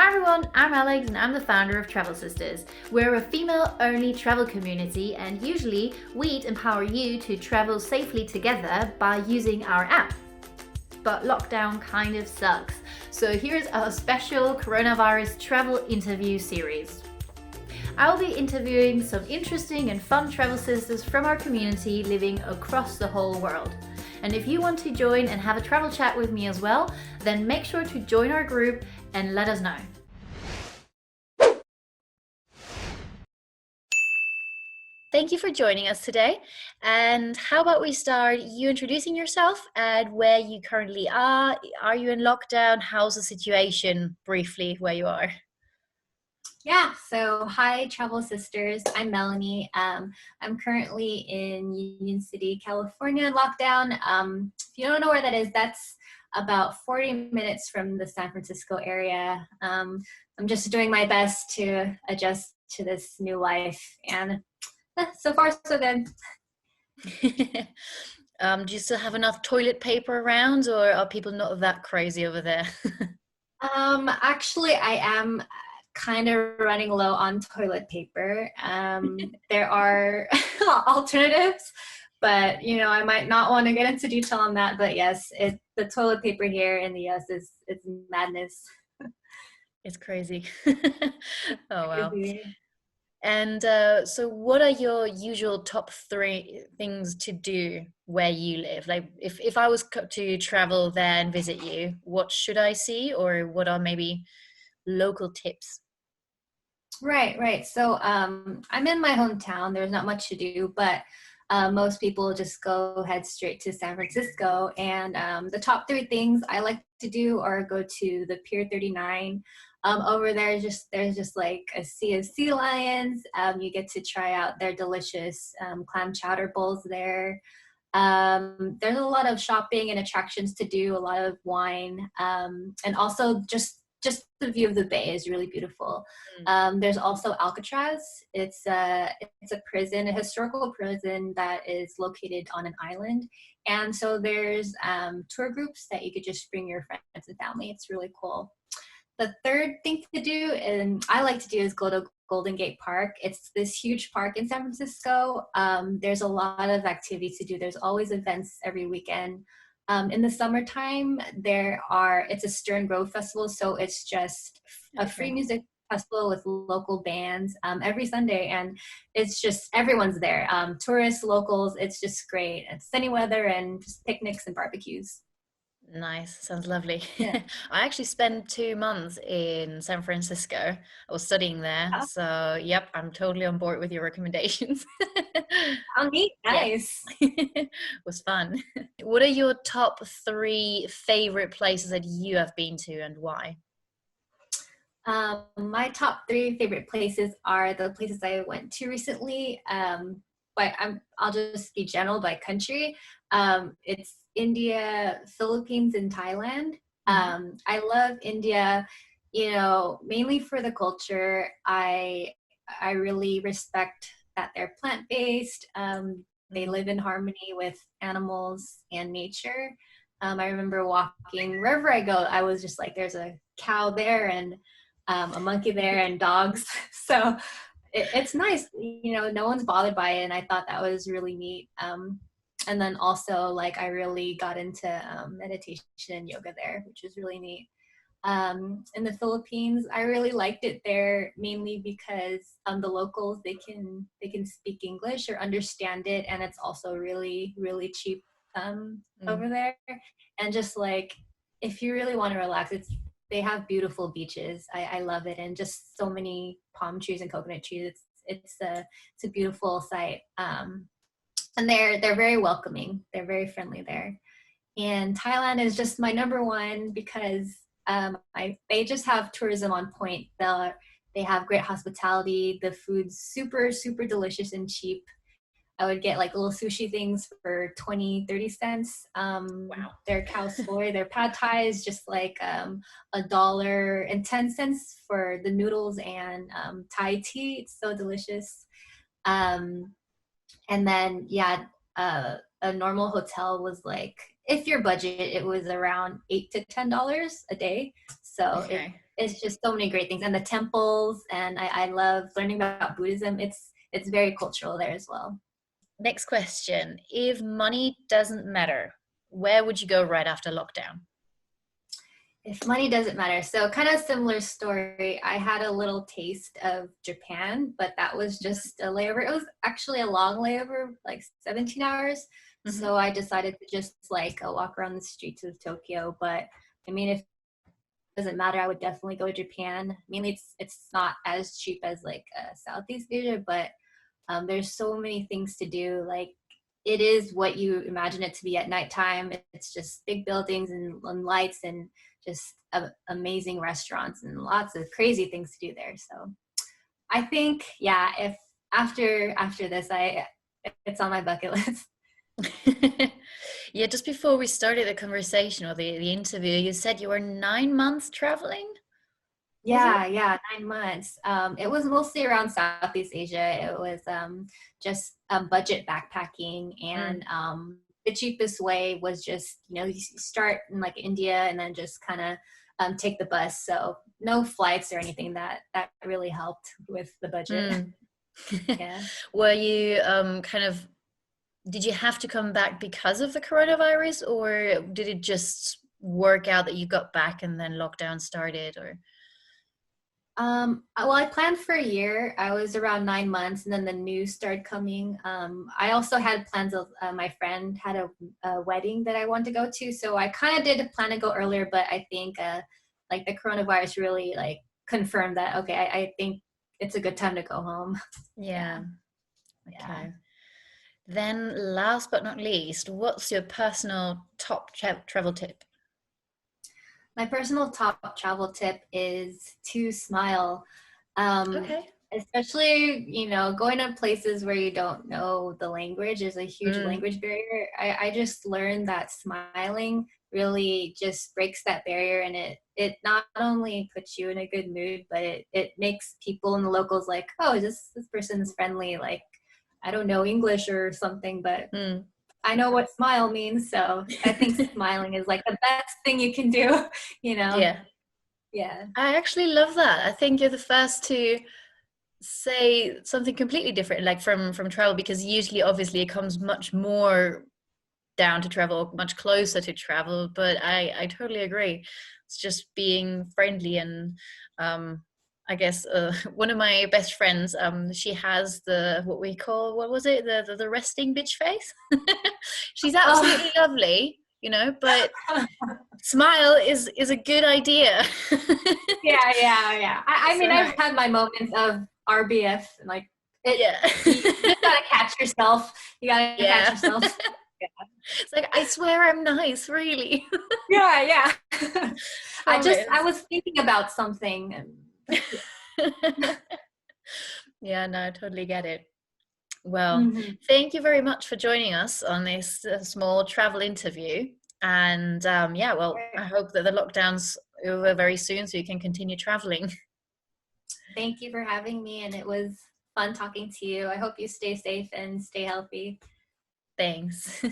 Hi everyone, I'm Alex and I'm the founder of TravelSisters. We're a female-only travel community and usually we'd empower you to travel safely together by using our app. But lockdown kind of sucks. So here's our special coronavirus travel interview series. I'll be interviewing some interesting and fun travel sisters from our community living across the whole world. And if you want to join and have a travel chat with me as well, then make sure to join our group and let us know. Thank you for joining us today. And how about we start you introducing yourself and where you currently are? Are you in lockdown? How's the situation briefly where you are? Yeah, so hi, Travel Sisters. I'm Melanie. I'm currently in Union City, California in lockdown. If you don't know where that is, that's about 40 minutes from the San Francisco area. I'm just doing my best to adjust to this new life, and so far, so good. Do you still have enough toilet paper around, or are people not that crazy over there? Actually, I am kind of running low on toilet paper. There are alternatives, but I might not want to get into detail on that. But yes, the toilet paper here in the US is it's madness. It's crazy. Oh wow. Crazy. And so what are your usual top three things to do where you live? Like if I was to travel there and visit you, what should I see, or what are maybe local tips? Right. So I'm in my hometown. There's not much to do, but most people just go head straight to San Francisco. And the top three things I like to do are go to the Pier 39. Over there, there's just like a sea of sea lions. You get to try out their delicious clam chowder bowls there. There's a lot of shopping and attractions to do, a lot of wine, and also just the view of the bay is really beautiful. There's also Alcatraz. It's a prison, a historical prison that is located on an island, and so there's tour groups that you could just bring your friends and family. It's really cool. The third thing to do, and I like to do, is go to Golden Gate Park. It's this huge park in San Francisco. There's a lot of activities to do. There's always events every weekend. In the summertime, it's a Stern Grove festival, so it's just a free music festival with local bands every Sunday, and it's just everyone's there. Tourists, locals. It's just great. It's sunny weather and just picnics and barbecues. Nice. Sounds lovely. Yeah. I actually spent 2 months in San Francisco. I was studying there. So, yep, I'm totally on board with your recommendations. Oh, neat. Yeah, Nice. it was fun. What are your top three favorite places that you have been to and why? My top three favorite places are the places I went to recently. But I'll just be general by country. It's India, Philippines, and Thailand. I love India, mainly for the culture. I really respect that they're plant-based. They live in harmony with animals and nature. I remember walking wherever I go, I was just like, there's a cow there and a monkey there and dogs. So it's nice, no one's bothered by it. And I thought that was really neat. And then also, like, I really got into meditation and yoga there, which was really neat. In the Philippines, I really liked it there mainly because the locals, they can speak English or understand it, and it's also really really cheap over there. And just like, if you really want to relax, they have beautiful beaches. I love it, and just so many palm trees and coconut trees. It's a beautiful sight. And they're very welcoming. They're very friendly there. And Thailand is just my number one because they just have tourism on point. They have great hospitality. The food's super, super delicious and cheap. I would get like little sushi things for 20, 30 cents. Wow. Their khao soi, their pad thai is just like $1.10 for the noodles and Thai tea. It's so delicious. Um, and then, yeah, a normal hotel was like, if your budget, it was around $8 to $10 a day. So Okay. it's just so many great things, and the temples, and I love learning about Buddhism. It's very cultural there as well. Next question. If money doesn't matter, where would you go right after lockdown? If money doesn't matter, so kind of similar story. I had a little taste of Japan, but that was just a layover. It was actually a long layover, like 17 hours. Mm-hmm. So I decided to just like walk around the streets of Tokyo. But I mean, if doesn't matter, I would definitely go to Japan. Mainly it's not as cheap as like Southeast Asia, but there's so many things to do. Like it is what you imagine it to be at nighttime. It's just big buildings and lights and just amazing restaurants and lots of crazy things to do there. So I think, yeah, if after this, it's on my bucket list. Yeah, just before we started the conversation or the interview, you said you were 9 months traveling? Was it? Yeah, 9 months. It was mostly around Southeast Asia. It was just budget backpacking, and the cheapest way was just you start in like India and then just kind of take the bus. So no flights or anything. That really helped with the budget. Yeah. Were you kind of, did you have to come back because of the coronavirus, or did it just work out that you got back and then lockdown started? Or Well, I planned for a year. I was around 9 months, and then the news started coming. I also had plans of my friend had a wedding that I wanted to go to, so I kind of did plan to go earlier. But I think like the coronavirus really like confirmed that. Okay, I think it's a good time to go home. yeah. Okay. Yeah. Then last but not least, what's your personal top travel tip? My personal top travel tip is to smile. Okay. Especially, going to places where you don't know the language is a huge language barrier. I just learned that smiling really just breaks that barrier, and it not only puts you in a good mood, but it makes people and the locals like, oh, this person's friendly. Like, I don't know English or something, but I know what smile means. So I think smiling is like the best thing you can do, Yeah. Yeah. I actually love that. I think you're the first to say something completely different, like from travel, because usually obviously it comes much more down to travel, much closer to travel. But I totally agree. It's just being friendly. And I guess one of my best friends, she has what we call, what was it, the resting bitch face. She's absolutely lovely, but smile is a good idea. Yeah. I mean, I've had my moments of RBF, and like you just gotta catch yourself. You gotta catch yourself. Yeah. It's like, I swear I'm nice, really. Yeah. I was thinking about something. Yeah, no, I totally get it. Well, thank you very much for joining us on this small travel interview. And I hope that the lockdown's over very soon so you can continue traveling. Thank you for having me, and it was fun talking to you. I hope you stay safe and stay healthy. Thanks.